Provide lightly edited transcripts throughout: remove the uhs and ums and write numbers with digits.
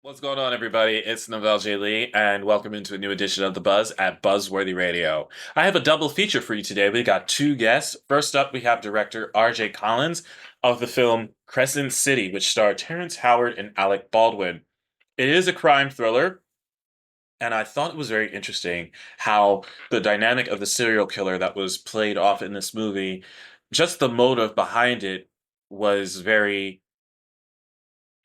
What's going on, everybody? It's Novell J. Lee, and welcome into a new edition of The Buzz at Buzzworthy Radio. I have a double feature for you today. We got two guests. First up, we have director R.J. Collins of the film Crescent City, which starred Terrence Howard and Alec Baldwin. It is a crime thriller, and I thought it was very interesting how the dynamic of the serial killer that was played off in this movie, just the motive behind it was very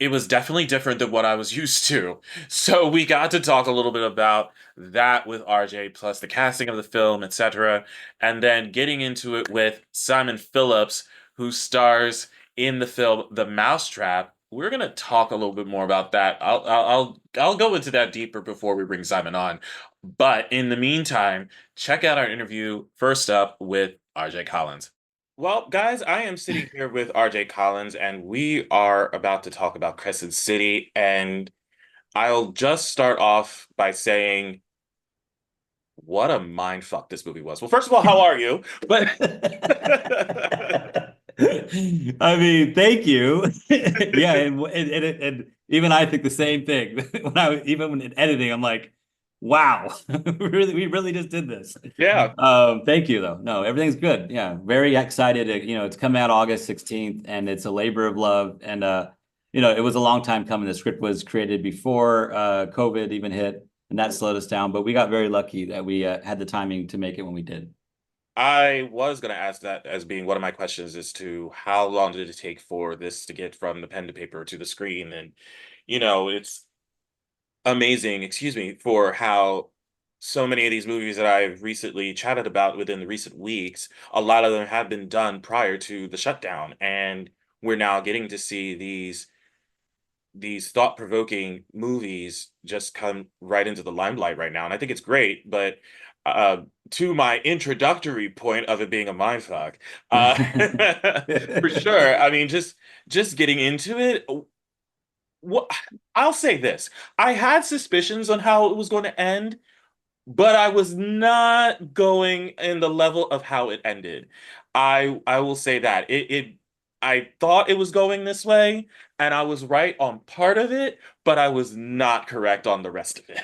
it was definitely different than what I was used to. So we got to talk a little bit about that with RJ, plus the casting of the film, etc. And then getting into it with Simon Phillips, who stars in the film The Mousetrap. We're gonna talk a little bit more about that. I'll go into that deeper before we bring Simon on. But in the meantime, check out our interview first up with RJ Collins. Well, guys, I am sitting here with RJ Collins, and we are about to talk about Crescent City. And I'll just start off by saying, what a mind fuck this movie was. Well, first of all, how are you? But I mean, thank you. Yeah, and even I think the same thing. Even when in editing, I'm like, wow, we really just did this. yeah, Thank you though. No, everything's good. Yeah, very excited. It's coming out August 16th, and it's a labor of love. And it was a long time coming. The script was created before COVID even hit, and that slowed us down. But we got very lucky that we had the timing to make it when we did. I was going to ask that as being one of my questions as to how long did it take for this to get from the pen to paper to the screen? And, it's amazing, excuse me, for how so many of these movies that I've recently chatted about within the recent weeks, a lot of them have been done prior to the shutdown, and we're now getting to see these thought-provoking movies just come right into the limelight right now, and I think it's great. But uh, to my introductory point of it being a mindfuck, for sure. I mean, just getting into it. What I'll say this: I had suspicions on how it was going to end, but I was not going in the level of how it ended. I will say that I thought it was going this way, and I was right on part of it, but I was not correct on the rest of it.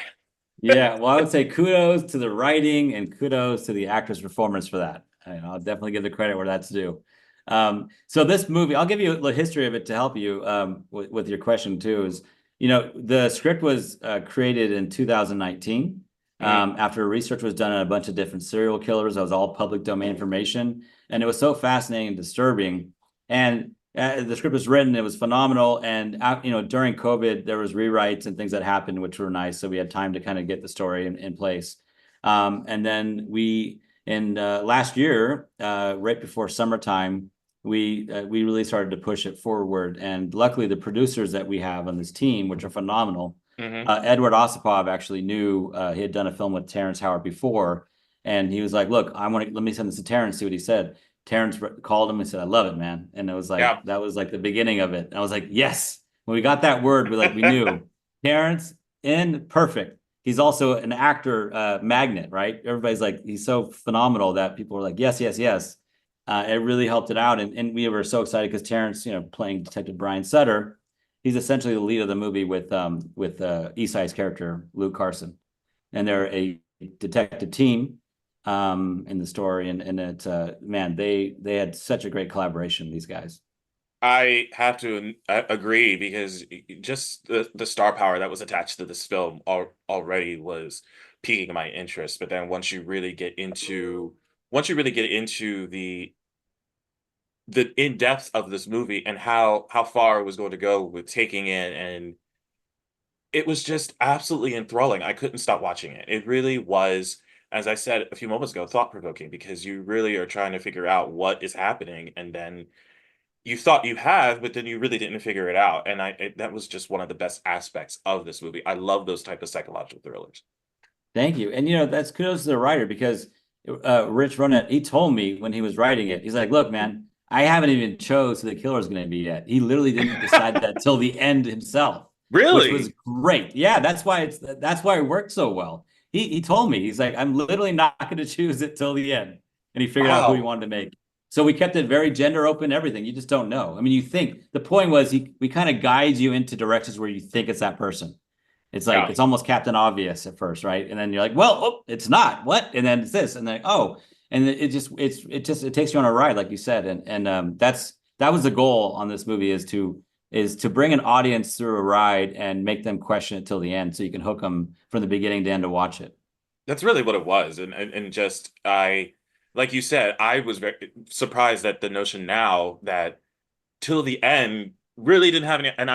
Yeah, well, I would say kudos to the writing and kudos to the actor's performance for that. I'll definitely give the credit where that's due. So this movie, I'll give you the history of it to help you with your question too. The script was created in 2019 Mhm. after research was done on a bunch of different serial killers. That was all public domain information, and it was so fascinating and disturbing. And the script was written, it was phenomenal. And during COVID, there was rewrites and things that happened, which were nice. So we had time to kind of get the story in place. And then we, in last year, right before summertime, we really started to push it forward. And luckily, the producers that we have on this team, which are phenomenal, Mhm. Edward Osipov actually knew he had done a film with Terrence Howard before, and he was like, "Look, let me send this to Terrence, see what he said." Terrence called him and said, "I love it, man," and it was like Yeah. that was like the beginning of it. And I was like, "Yes!" When we got that word, we knew Terrence in perfect. He's also an actor magnet, right? Everybody's like, he's so phenomenal that people are like, "Yes, yes, yes." It really helped it out, and we were so excited because Terrence, playing Detective Brian Sutter, he's essentially the lead of the movie with Eastside's character Luke Carson, and they're a detective team in the story, and it's man, they had such a great collaboration, these guys. I have to agree because just the star power that was attached to this film already was piquing my interest. But then once you really get into the in depth of this movie and how far it was going to go with taking in, and it was just absolutely enthralling. I couldn't stop watching it. It really was, as I said a few moments ago, thought provoking because you really are trying to figure out what is happening, and then you thought you had, but then you really didn't figure it out. And that was just one of the best aspects of this movie. I love those type of psychological thrillers. Thank you. And that's kudos to the writer because Rich Ronett, he told me when he was writing it, he's like, "Look, man, I haven't even chose who the killer is going to be yet." He literally didn't decide that till the end himself, which was Really? great. Yeah, that's why it worked so well. He told me, he's like, "I'm literally not going to choose it till the end," and he figured out who he Wow. wanted to make. So we kept it very gender open, everything. You just don't know. I mean, you think the point was we kind of guide you into directions where you think it's that person. It's Yeah. like it's almost Captain Obvious at first, right? And then you're like, well, oh, it's not. What? And then it's this, and then oh, and it takes you on a ride, like you said, and that was the goal on this movie is to bring an audience through a ride and make them question it till the end, so you can hook them from the beginning to end to watch it. That's really what it was. And just like you said, I was very surprised at the notion now that till the end really didn't have any, and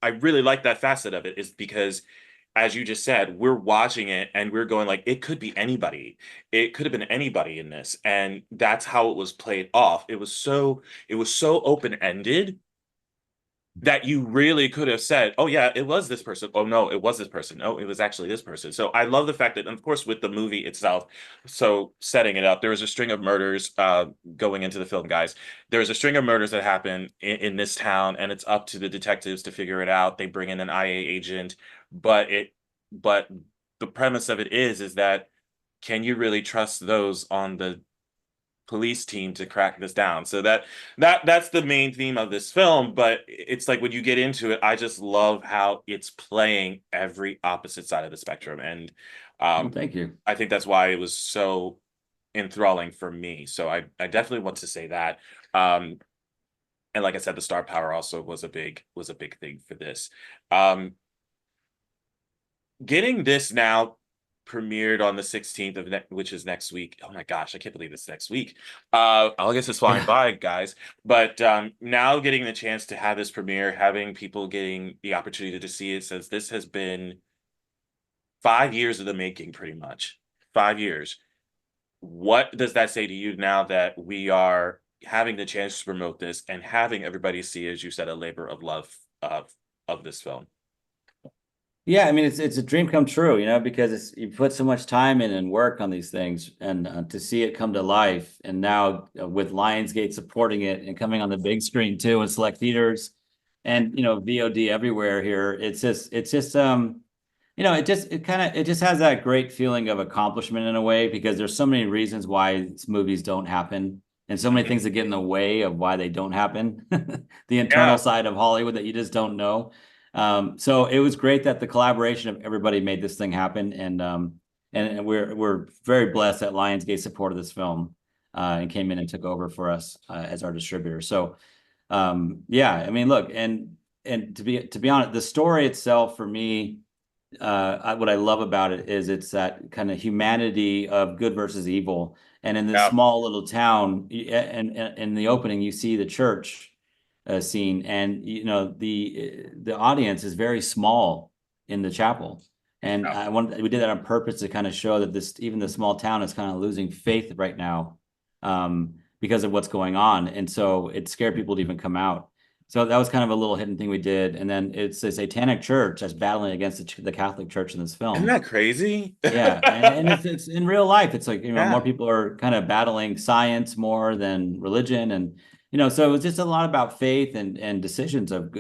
I really like that facet of it is because as you just said, we're watching it and we're going like it could be anybody. It could have been anybody in this. And that's how it was played off. It was so open-ended that you really could have said, "Oh yeah, it was this person." Oh no, it was this person. Oh, it was actually this person. So I love the fact that, and of course, with the movie itself, so setting it up, there was a string of murders going into the film, guys. There was a string of murders that happen in this town, and it's up to the detectives to figure it out. They bring in an IA agent, but but the premise of it is that can you really trust those on the police team to crack this down. So that's the main theme of this film, but it's like when you get into it, I just love how it's playing every opposite side of the spectrum. And Well, um thank you. I think that's why it was so enthralling for me. So I definitely want to say that. Um and like I said, the star power also was a big thing for this. Um Getting this now premiered on the 16th which is next week. Oh my gosh, I can't believe it's next week. August is flying Yeah. by, guys. But now getting the chance to have this premiere, having people getting the opportunity to see it, since this has been 5 years of the making, pretty much. 5 years. What does that say to you now that we are having the chance to promote this and having everybody see, as you said, a labor of love of this film? Yeah, I mean it's a dream come true, because you put so much time in and work on these things, and to see it come to life, and now with Lionsgate supporting it and coming on the big screen too in select theaters, and VOD everywhere here, it's just it just has that great feeling of accomplishment in a way, because there's so many reasons why these movies don't happen, and so many Mhm. things that get in the way of why they don't happen. The internal Yeah. side of Hollywood that you just don't know. So it was great that the collaboration of everybody made this thing happen, and we're very blessed that Lionsgate supported this film, and came in and took over for us, as our distributor. So yeah, I mean, look, and to be honest, the story itself for me, what I love about it is it's that kind of humanity of good versus evil. And in this Yeah. small little town, and in the opening, you see the church scene, and the audience is very small in the chapel. And we did that on purpose to kind of show that this even the small town is kind of losing faith right now, because of what's going on, and so it scared people to even come out. So that was kind of a little hidden thing we did. And then it's a satanic church that's battling against the Catholic Church in this Isn't film. that crazy? Yeah, and it's in real life. It's like, more Yeah. people are kind of battling science more than religion, and so it was just a lot about faith and decisions of,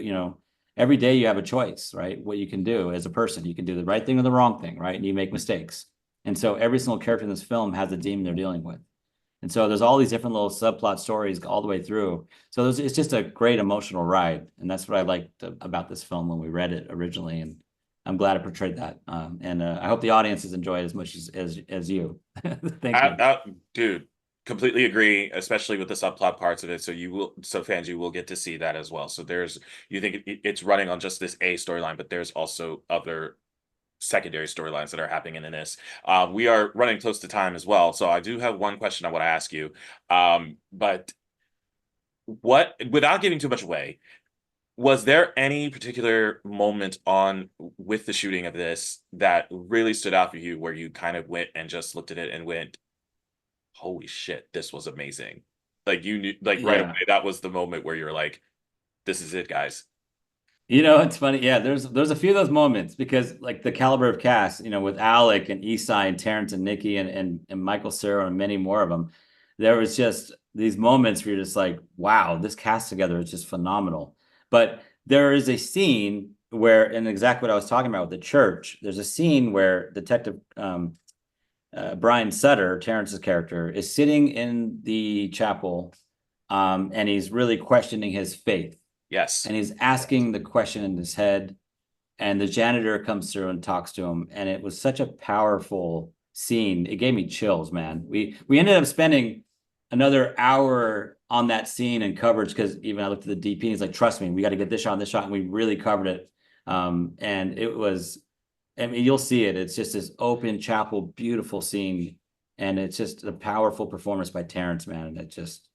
every day you have a choice, right? What you can do as a person, you can do the right thing or the wrong thing, right? And you make mistakes. And so every single character in this film has a demon they're dealing with. And so there's all these different little subplot stories all the way through. So it's just a great emotional ride, and that's what I liked about this film when we read it originally. And I'm glad it portrayed that. And I hope the audiences enjoy it as much as you. Thank you. Dude, completely agree, especially with the subplot parts of it. So fans, you will get to see that as well. So you think it's running on just this A storyline, but there's also other secondary storylines that are happening in this. We are running close to time as well, so I do have one question I want to ask you. But without giving too much away, was there any particular moment on with the shooting of this that really stood out for you, where you kind of went and just looked at it and went, "Holy shit, this was amazing"? Like you knew, like right away, Yeah. that was the moment where you're like, "This is it, guys." It's funny. Yeah, there's a few of those moments, because like the caliber of cast, with Alec and Esai and Terrence and Nikki and Michael Cera and many more of them, there was just these moments where you're just like, wow, this cast together is just phenomenal. But there is a scene where, and exactly what I was talking about with the church, there's a scene where Detective Brian Sutter, Terrence's character, is sitting in the chapel, and he's really questioning his faith, Yes. and he's asking the question in his head, and the janitor comes through and talks to him, and it was such a powerful scene. It gave me chills, man. We ended up spending another hour on that scene and coverage because even I looked at the DP and he's like, trust me, we got to get this shot and this shot, and we really covered it. And it was, I mean, you'll see it. It's just this open chapel, beautiful scene, and it's just a powerful performance by Terrence, man. And it just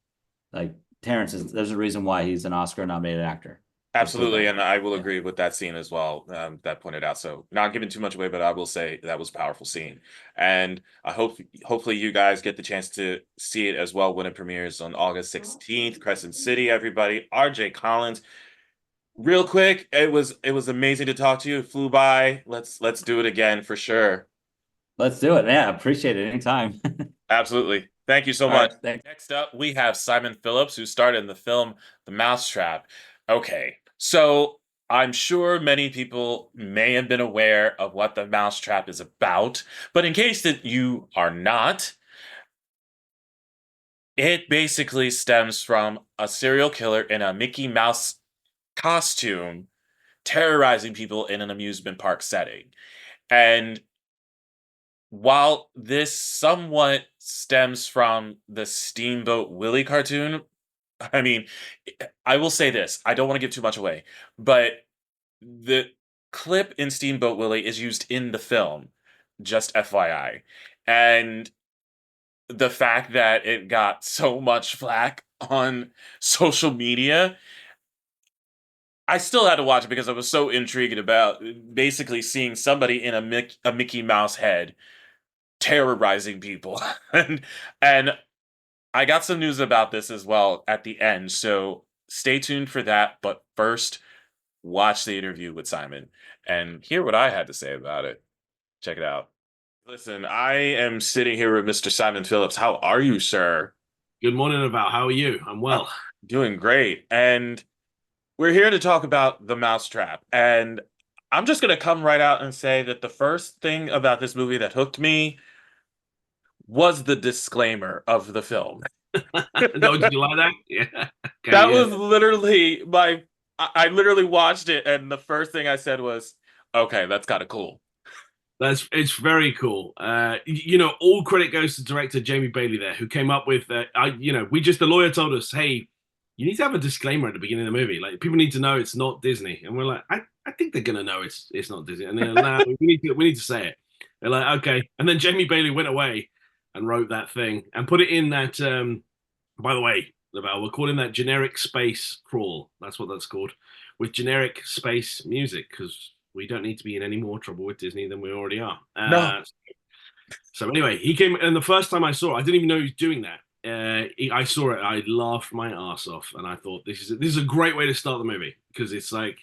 like Terrence is. There's a reason why he's an Oscar-nominated actor. Let's put it Absolutely, that and way. I will Yeah. agree with that scene as well. That pointed out. So, not giving too much away, but I will say that was a powerful scene, and I hope hopefully you guys get the chance to see it as well when it premieres on August 16th. Crescent City, everybody. R.J. Collins. Real quick, it was amazing to talk to you. It flew by. Let's do it again for sure. Let's do it. Yeah, appreciate it anytime. Absolutely. Thank you so All right, much. thanks. Next up, we have Simon Phillips, who starred in the film The Mousetrap. Okay, so I'm sure many people may have been aware of what The Mousetrap is about, but in case that you are not, it basically stems from a serial killer in a Mickey Mouse costume terrorizing people in an amusement park setting. And while this somewhat stems from the Steamboat Willie cartoon, I mean, I will say this. I don't want to give too much away, but the clip in Steamboat Willie is used in the film, just FYI. And the fact that it got so much flack on social media, I still had to watch it because I was so intrigued about basically seeing somebody in a Mickey Mouse head terrorizing people. and and I got some news about this as well at the end, so stay tuned for that. But first, watch the interview with Simon and hear what I had to say about it. Check it out. Listen, I am sitting here with Mr. Simon Phillips. How are you, sir? Good morning, about how are you? I'm I'm well. doing great. And we're here to talk about The Mousetrap. And I'm just going to come right out and say that the first thing about this movie that hooked me was the disclaimer of the film. No, did you like that? Yeah. Okay, That yeah. was literally my. I literally watched it, and the first thing I said was, "Okay, that's kind of cool." It's very cool. All credit goes to director Jamie Bailey there, who came up with the lawyer told us, hey, you need to have a disclaimer at the beginning of the movie. Like people need to know it's not Disney. And we're like, I think they're gonna know it's not Disney. And they're like, no, we need to say it. They're like, okay. And then Jamie Bailey went away and wrote that thing and put it in that by the way, Lavelle, we're calling that generic space crawl. That's what that's called, with generic space music, because we don't need to be in any more trouble with Disney than we already are. No. So anyway, he came, and the first time I saw it, I didn't even know he was doing that. I saw it, I laughed my ass off, and I thought this is a great way to start the movie because it's like,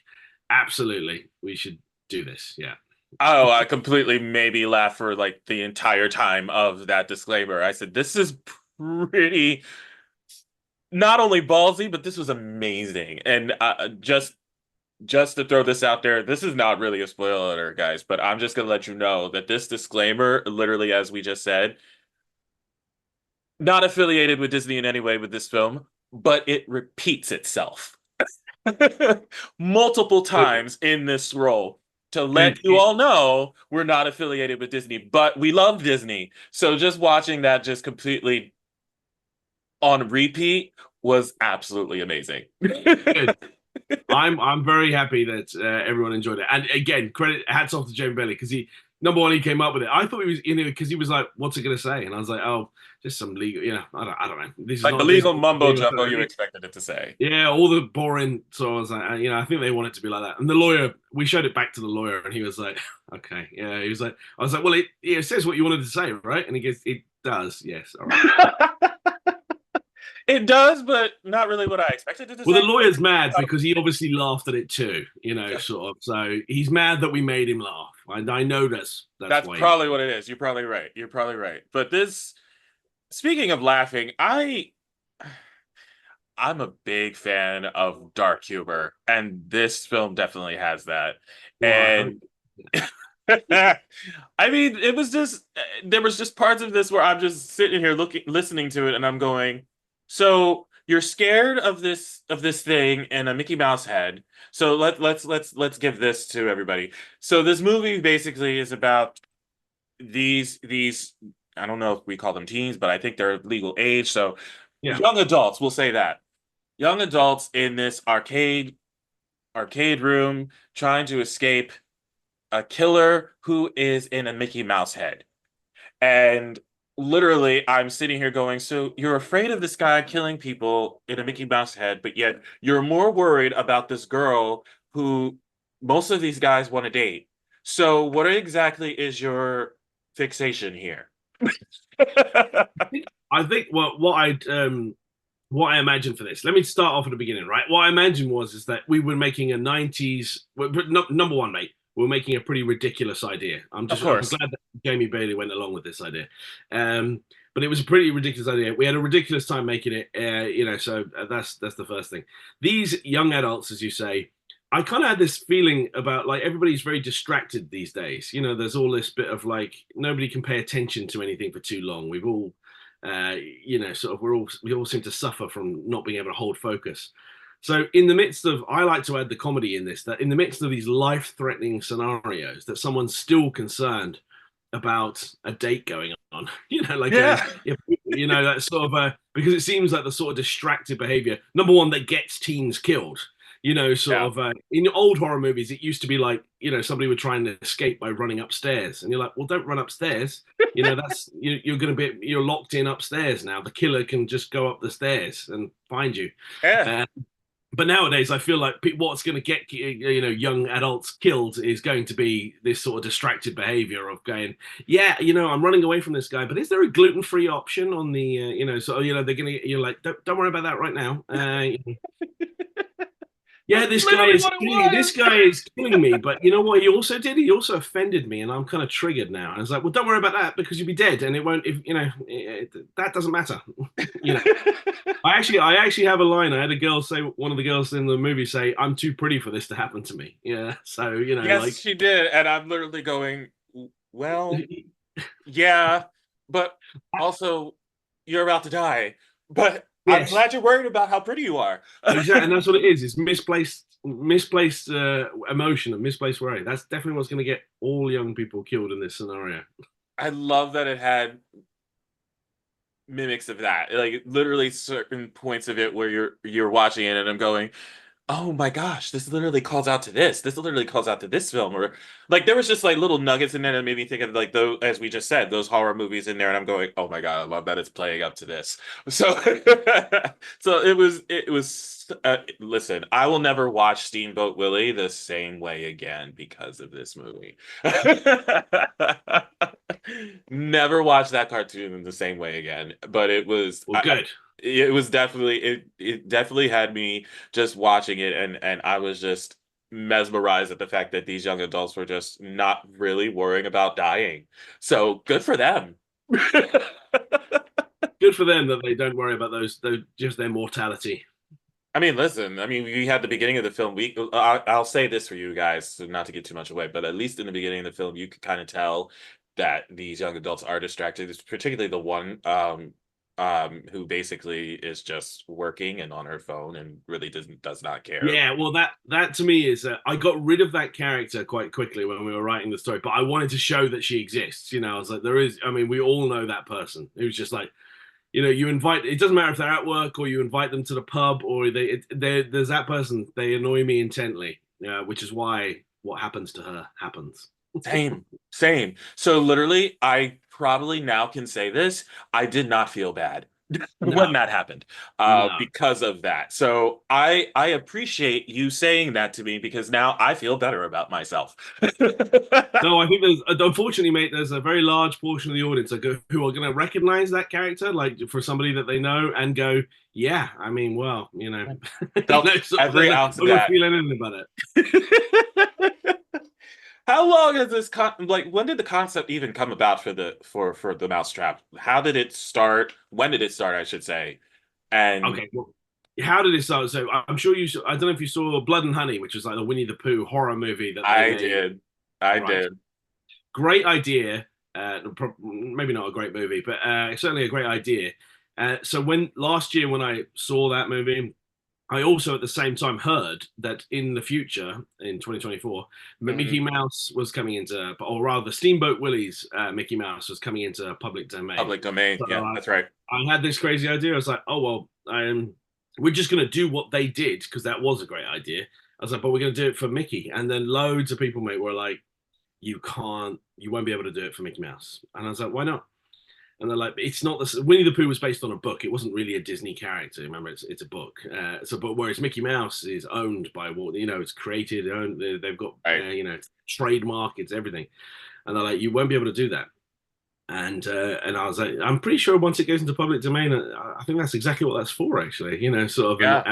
absolutely, we should do this. Yeah. Oh, I completely maybe laughed for like the entire time of that disclaimer. I said, "This is pretty not only ballsy, but this was amazing." And just to throw this out there, this is not really a spoiler alert, guys, but I'm just gonna let you know that this disclaimer, literally as we just said, not affiliated with Disney in any way with this film, but it repeats itself multiple times in this role to let you It, all know we're not affiliated with Disney, but we love Disney. So just watching that just completely on repeat was absolutely amazing. good. I'm very happy that everyone enjoyed it. And again, credit hats off to Jamie Bailey because he number one he came up with it. I thought he was because he was like, "What's it gonna say?" And I was like, "Oh, just some legal, I don't know. This is Like the not legal Disney." mumbo jumbo you expected it to say. Yeah, all the boring. So I was like, I think they want it to be like that. And the lawyer, we showed it back to the lawyer, and he was like, "Okay, yeah." He was like, "I was like, well, it says what you wanted to say, right?" And he goes, "It does, yes, all right." It does, but not really what I expected it to Well, the say. lawyer's mad because he obviously laughed at it too, sort of. So he's mad that we made him laugh. I know that's That's why. probably what it is. You're probably right. You're probably right. But this, speaking of laughing, I'm a big fan of dark humor, and this film definitely has that. Well, I hope. And I mean, it was just there was just parts of this where I'm just sitting here looking, listening to it, and I'm going, so you're scared of this thing in a Mickey Mouse head. So let's give this to everybody. So this movie basically is about these I don't know if we call them teens, but I think they're legal age. So Yeah. young adults, we'll say that. Young adults in this arcade room trying to escape a killer who is in a Mickey Mouse head. And literally, I'm sitting here going, so you're afraid of this guy killing people in a Mickey Mouse head, but yet you're more worried about this girl who most of these guys want to date. So, what exactly is your fixation here? I think what I imagined for this. Let me start off at the beginning, right? What I imagined is that we were making a 90s number one, mate. We're making a pretty ridiculous idea. I'm Of glad course. that Jamie Bailey went along with this idea. But it was a pretty ridiculous idea. We had a ridiculous time making it, so that's the first thing. These young adults, as you say, I kind of had this feeling about like everybody's very distracted these days. There's all this bit of like nobody can pay attention to anything for too long. We've all sort of we all seem to suffer from not being able to hold focus. So in the midst of, I like to add the comedy in this, that in the midst of these life-threatening scenarios, that someone's still concerned about a date going on, Yeah. that sort of because it seems like the sort of distracted behavior, number one, that gets teens killed. Yeah. In old horror movies, it used to be like, somebody would try and escape by running upstairs. And you're like, well, don't run upstairs. You're going to you're locked in upstairs now. The killer can just go up the stairs and find you. Yeah. Uh, but nowadays, I feel like what's going to get young adults killed is going to be this sort of distracted behavior of going, yeah, I'm running away from this guy, but is there a gluten-free option on the, they're gonna, you're like, don't worry about that right now. Yeah, That's literally what it this was. guy is killing me. But you know what he also did? He also offended me, and I'm kind of triggered now. And I was like, well, don't worry about that because you'll be dead, and it won't. If that doesn't matter. you know, I actually have a line. I had a girl say, one of the girls in the movie say, "I'm too pretty for this to happen to me." Yeah, so Yes, she did. And I'm literally going, well, yeah, but also you're about to die. But I'm yes, glad you're worried about how pretty you are. exactly, and that's what it is. It's misplaced emotion and misplaced worry. That's definitely what's going to get all young people killed in this scenario. I love that it had mimics of that. Like literally certain points of it where you're watching it and I'm going, oh my gosh, this literally calls out to this. This literally calls out to this film. Or like there was just like little nuggets in there that made me think of like those, as we just said, those horror movies in there, and I'm going, oh my God, I love that it's playing up to this. So so it was listen, I will never watch Steamboat Willie the same way again because of this movie. Never watch that cartoon in the same way again. But it was Well, good. it was definitely it definitely had me just watching it and I was just mesmerized at the fact that these young adults were just not really worrying about dying. So good for them. Good for them that they don't worry about those just their mortality. I mean, listen, I mean, we had the beginning of the film. I'll say this for you guys, so not to get too much away, but at least in the beginning of the film, you could kind of tell that these young adults are distracted. It's particularly the one who basically is just working and on her phone and really does not care. Yeah, well, that to me is I got rid of that character quite quickly when we were writing the story, but I wanted to show that she exists. I was like, there is. I mean, we all know that person who's just like, you invite. It doesn't matter if they're at work or you invite them to the pub or there's that person. They annoy me intently, which is why what happens to her happens. Same, same. So literally, I probably now can say this. I did not feel bad when No, that happened, no. because of that. So I appreciate you saying that to me because now I feel better about myself. No, I think there's unfortunately, mate. There's a very large portion of the audience who are going to recognize that character, like for somebody that they know, and go, "Yeah, I mean, well, Felt every they're not ounce of going to that. feel anything about it." How long has this like when did the concept even come about for the mousetrap? How did it start? When did it start, I should say? And Okay, well, how did it start? So I'm sure you. I don't know if you saw Blood and Honey, which was like the Winnie the Pooh horror movie that they I made. did. I Right, did. great idea. Maybe not a great movie, but certainly a great idea. So when last year when I saw that movie, I also at the same time heard that in the future, in 2024, Mhm. Mickey Mouse was coming into, or rather, Steamboat Willie's Mickey Mouse was coming into public domain. Public domain. So Yeah, that's right. I had this crazy idea. I was like, oh well, we're just going to do what they did because that was a great idea. I was like, but we're going to do it for Mickey. And then loads of people, mate, were like, you won't be able to do it for Mickey Mouse. And I was like, why not? And they're like, it's not this. Winnie the Pooh was based on a book. It wasn't really a Disney character. Remember, it's a book. But whereas Mickey Mouse is owned by Walt, it's created, owned. They've got Right. trademark, it's everything. And they're like, you won't be able to do that. And I was like, I'm pretty sure once it goes into public domain, I think that's exactly what that's for, actually. Sort of, Yeah.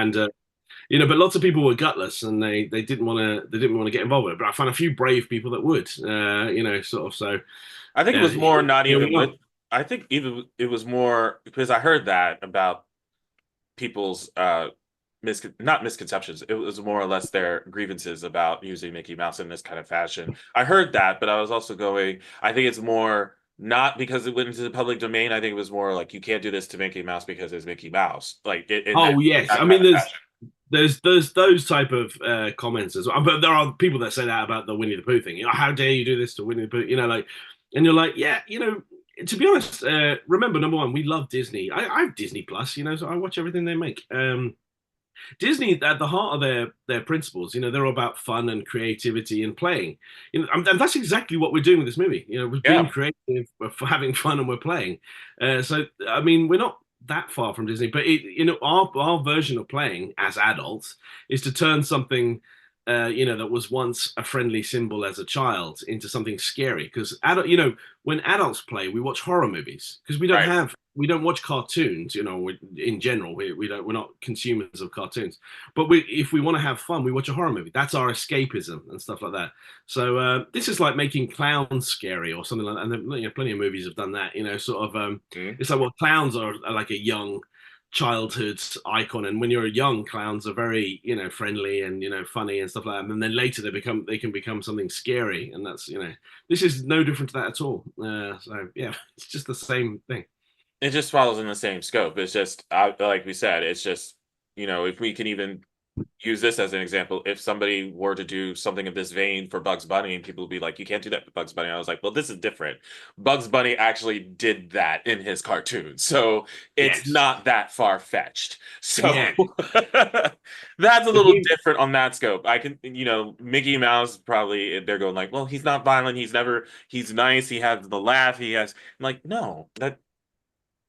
but lots of people were gutless and they didn't want to get involved with it. But I found a few brave people that would, sort of. So I think it was more not here even we are. with. I think even it was more because I heard that about people's not misconceptions. It was more or less their grievances about using Mickey Mouse in this kind of fashion. I heard that, but I was also going, I think it's more not because it went into the public domain. I think it was more like you can't do this to Mickey Mouse because it's Mickey Mouse. Like in Oh yes, that I kind mean of fashion. there's those type of comments as well. But there are people that say that about the Winnie the Pooh thing. How dare you do this to Winnie the Pooh? And you're like, yeah, to be honest, remember number one, we love Disney. I have Disney Plus, so I watch everything they make. Disney, at the heart of their principles, they're all about fun and creativity and playing. And that's exactly what we're doing with this movie. We're being Yeah, creative, we're having fun, and we're playing. So, I mean, we're not that far from Disney, but our version of playing as adults is to turn something. That was once a friendly symbol as a child into something scary. Because when adults play, we watch horror movies because right. we don't watch cartoons. In general, we're not consumers of cartoons. But if we want to have fun, we watch a horror movie. That's our escapism and stuff like that. So this is like making clowns scary or something like that. And plenty of movies have done that. Sort of. Mhm. It's like, well, clowns are like a young childhood icon, and when you're young, clowns are very friendly and funny and stuff like that, and then later they can become something scary, and that's this is no different to that at all. So yeah, it's just the same thing. It just follows in the same scope. It's just like we said, it's just if we can even use this as an example, if somebody were to do something of this vein for Bugs Bunny and people would be like, you can't do that for Bugs Bunny. I was like, well, this is different. Bugs Bunny actually did that in his cartoon. So it's Yes. not that far fetched. So Yeah. that's a If little you- different on that scope. I can, Mickey Mouse probably they're going like, well, he's not violent. He's nice. He has the laugh. I'm like, no, that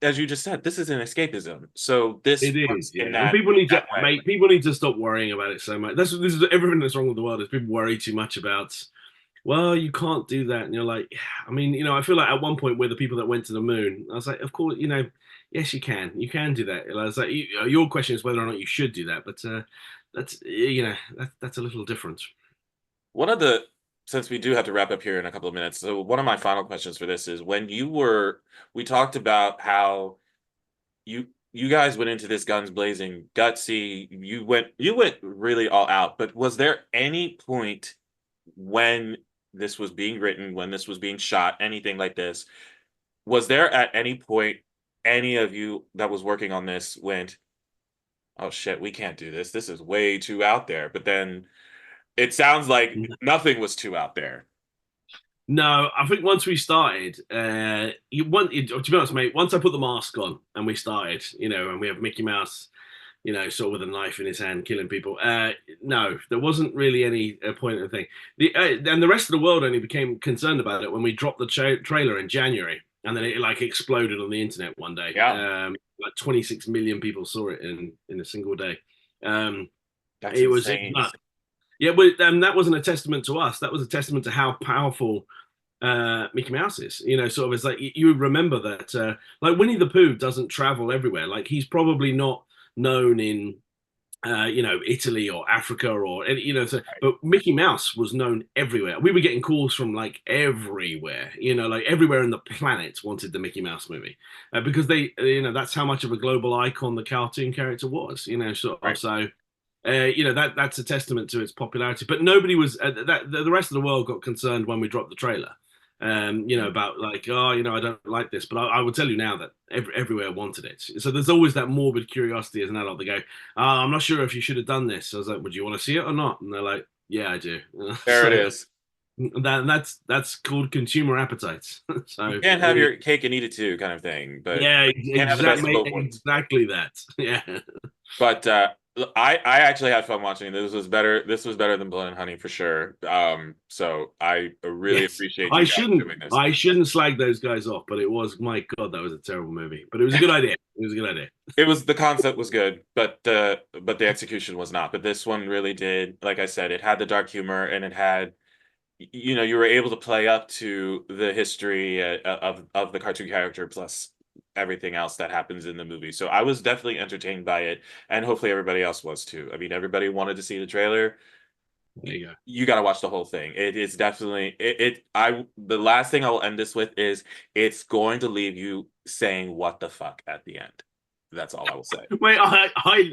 as you just said, this is an escapism. So this It is, works yeah. in And people need to, that way. mate. People need to stop worrying about it so much. This is everything that's wrong with the world. Is people worry too much about. Well, you can't do that, and you're like, yeah. I mean, I feel like at one point we're the people that went to the moon. I was like, of course, yes, you can. You can do that. I was like, your question is whether or not you should do that, but that's a little different. One of the since we do have to wrap up here in a couple of minutes, so one of my final questions for this is we talked about how you guys went into this guns blazing, gutsy. You went really all out. But was there any point when this was being written, when this was being shot, anything like this? Was there at any point any of you that was working on this went, "Oh shit, we can't do this. This is way too out there." But then it sounds like nothing was too out there. No, I think once we started, to be honest, mate, once I put the mask on and we started, and we have Mickey Mouse, sort of with a knife in his hand, killing people. No, there wasn't really any point of the thing. And the rest of the world only became concerned about it when we dropped the trailer in January, and then it like exploded on the internet one day. Yeah, Like 26 million people saw it in a single day. that's It was insane. nuts. Yeah, but that wasn't a testament to us. That was a testament to how powerful Mickey Mouse is. Sort of it's like you remember that like Winnie the Pooh doesn't travel everywhere. Like he's probably not known in Italy or Africa or so, but Mickey Mouse was known everywhere. We were getting calls from like everywhere, like everywhere in the planet wanted the Mickey Mouse movie because they that's how much of a global icon the cartoon character was, sort of. Right. So that's a testament to its popularity. But nobody was that the rest of the world got concerned when we dropped the trailer. about like, oh, I don't like this, but I will tell you now that everywhere wanted it. So there's always that morbid curiosity as an adult. They go, I'm not sure if you should have done this. I was like, would you want to see it or not? And they're like, yeah, I do. There it is. That's called consumer appetites. So You can't have your cake and eat it too, kind of thing. But yeah, you can't have the best of both worlds. exactly that. Yeah. But I actually had fun watching it. This was better. This was better than Blood and Honey for sure. So I really Yes. appreciate you guys doing this. I shouldn't slag those guys off, but it was, my God, that was a terrible movie. But it was a good idea. It was a good idea. It was, the concept was good, but the execution was not. But this one really did. Like I said, it had the dark humor, and it had, you were able to play up to the history of the cartoon character plus everything else that happens in the movie. So I was definitely entertained by it, and hopefully everybody else was too. I mean, everybody wanted to see the trailer. There you go. You got to watch the whole thing. It is definitely the last thing I will end this with is it's going to leave you saying what the fuck at the end. That's all I will say. Wait,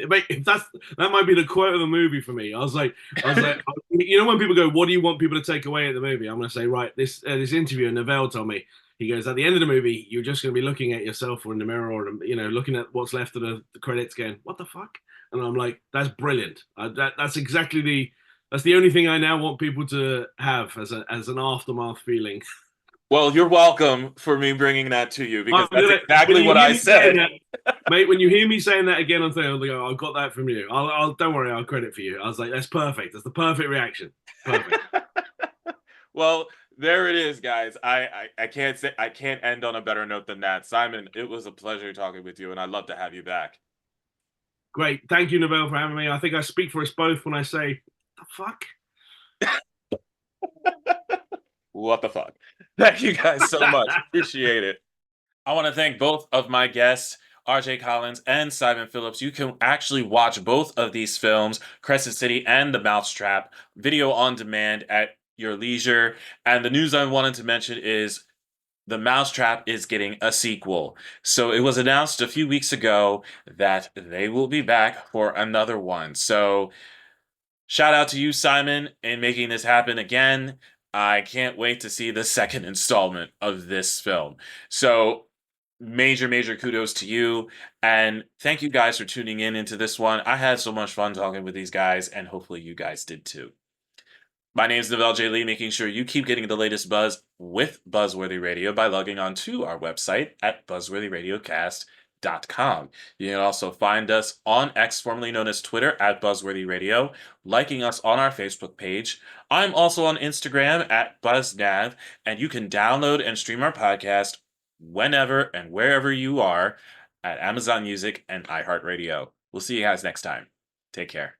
mate, if that might be the quote of the movie for me. I was like, when people go, "What do you want people to take away at the movie?" I'm going to say, right, this interview, Neville told me, he goes, at the end of the movie, you're just going to be looking at yourself or in the mirror, or looking at what's left of the credits, going, "What the fuck?" And I'm like, that's brilliant. That's exactly that's the only thing I now want people to have as an aftermath feeling. Well, you're welcome for me bringing that to you, because that's exactly what I said. Mate, when you hear me saying that again on thing, I'll go, I got that from you. I'll don't worry, I'll credit for you. I was like, that's perfect. That's the perfect reaction. Perfect. Well, there it is, guys. I can't end on a better note than that. Simon, it was a pleasure talking with you, and I'd love to have you back. Great. Thank you, Neville, for having me. I think I speak for us both when I say, the fuck? What the fuck? Thank you guys so much. Appreciate it. I want to thank both of my guests, RJ Collins and Simon Phillips. You can actually watch both of these films, Crescent City and The Mousetrap, video on demand at your leisure. And the news I wanted to mention is The Mousetrap is getting a sequel. So it was announced a few weeks ago that they will be back for another one. So shout out to you, Simon, in making this happen again. I can't wait to see the second installment of this film. So major kudos to you, and thank you guys for tuning into this one. I had so much fun talking with these guys, and hopefully you guys did too. My name is Neville J. Lee, making sure you keep getting the latest buzz with Buzzworthy Radio by logging on to our website at buzzworthyradiocast.com. You can also find us on X, formerly known as Twitter, at Buzzworthy Radio, liking us on our Facebook page. I'm also on Instagram at BuzzNav, and you can download and stream our podcast whenever and wherever you are at Amazon Music and iHeartRadio. We'll see you guys next time. Take care.